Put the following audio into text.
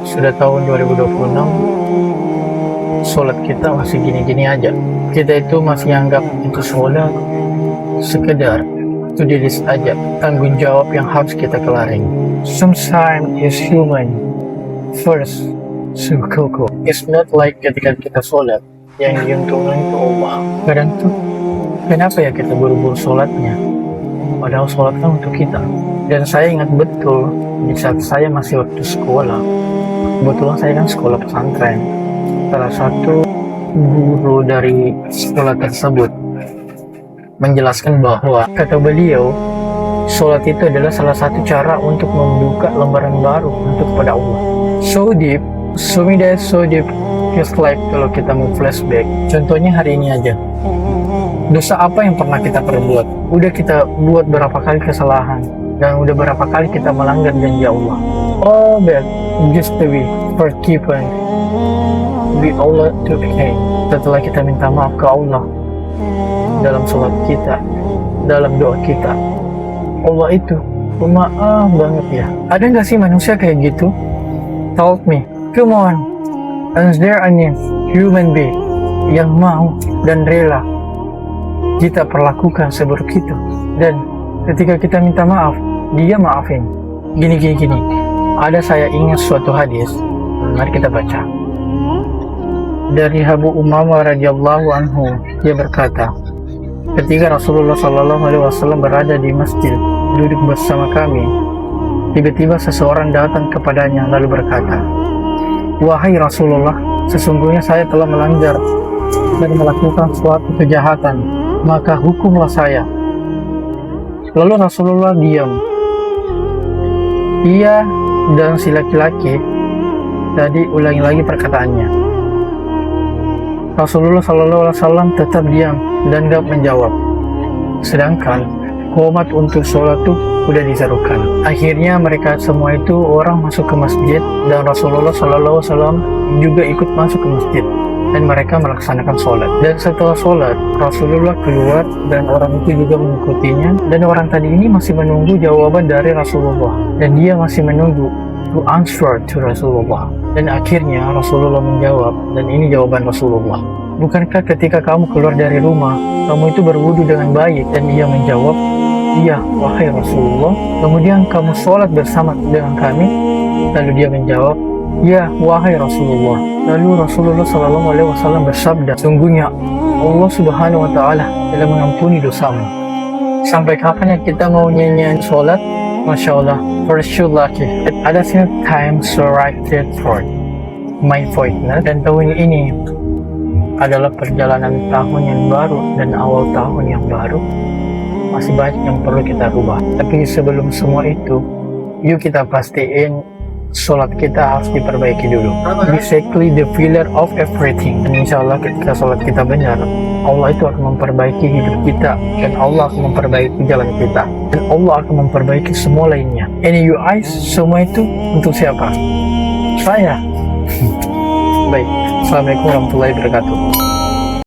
Sudah tahun 2026, sholat kita masih gini-gini aja. Kita itu masih anggap itu sholat sekedar to diri aja, tanggung jawab yang harus kita kelarin. Sometimes is human first sukuku. It's not like ketika kita sholat yang diuntungkan itu Allah. Kadang tuh kenapa ya kita buru-buru sholatnya, padahal sholat kan untuk kita. Dan saya ingat betul di saat saya masih waktu sekolah, kebetulan saya kan sekolah pesantren, salah satu guru dari sekolah tersebut menjelaskan bahwa, kata beliau, sholat itu adalah salah satu cara untuk membuka lembaran baru untuk kepada Allah. So deep, so deep, feels like kalau kita mau flashback. Contohnya hari ini aja, dosa apa yang pernah kita perbuat? Udah kita buat berapa kali kesalahan, dan udah berapa kali kita melanggar janji Allah. All that just to be forgiven, be Allah to again. Setelah kita minta maaf ke Allah dalam sholat kita, dalam doa kita, Allah itu pemaaf banget ya. Ada nggak sih manusia kayak gitu? Tell me, come on, is there any human being yang mau dan rela kita perlakukan seburuk itu, dan ketika kita minta maaf, dia maafin? Gini. Ada saya ingat suatu hadis, mari kita baca. Dari Abu Umamah radhiyallahu anhu, dia berkata, ketika Rasulullah SAW berada di masjid, duduk bersama kami, tiba-tiba seseorang datang kepadanya lalu berkata, wahai Rasulullah, sesungguhnya saya telah melanggar dan melakukan suatu kejahatan, maka hukumlah saya. Lalu Rasulullah diam. Ia dan si laki-laki tadi ulangi lagi perkataannya. Rasulullah SAW tetap diam dan gak menjawab. Sedangkan qomat untuk sholat tuh udah diserukan. Akhirnya mereka semua itu orang masuk ke masjid, dan Rasulullah SAW juga ikut masuk ke masjid, dan mereka melaksanakan sholat. Dan setelah sholat, Rasulullah keluar dan orang itu juga mengikutinya, dan orang tadi ini masih menunggu jawaban dari Rasulullah, dan dia masih menunggu to answer to Rasulullah. Dan akhirnya Rasulullah menjawab, dan ini jawaban Rasulullah, bukankah ketika kamu keluar dari rumah, kamu itu berwudu dengan baik? Dan dia menjawab, iya wahai Rasulullah. Kemudian kamu sholat bersama dengan kami? Lalu dia menjawab, ya wahai Rasulullah. Lalu Rasulullah SAW bersabda, sungguhnya Allah Subhanahu wa Ta'ala telah mengampuni dosamu. Sampai kapan ya kita mau nyanyian sholat? Masya Allah, for sure lucky. At the same time, so right for my voidness. Dan tahun ini adalah perjalanan tahun yang baru dan awal tahun yang baru. Masih banyak yang perlu kita rubah. Tapi sebelum semua itu, yuk kita pastiin sholat kita harus diperbaiki dulu. Basically the pillar of everything. Dan insya Allah ketika sholat kita benar, Allah itu akan memperbaiki hidup kita, dan Allah akan memperbaiki jalan kita, dan Allah akan memperbaiki semua lainnya. And you guys, semua itu untuk siapa? Saya. Baik, Assalamualaikum warahmatullahi wabarakatuh.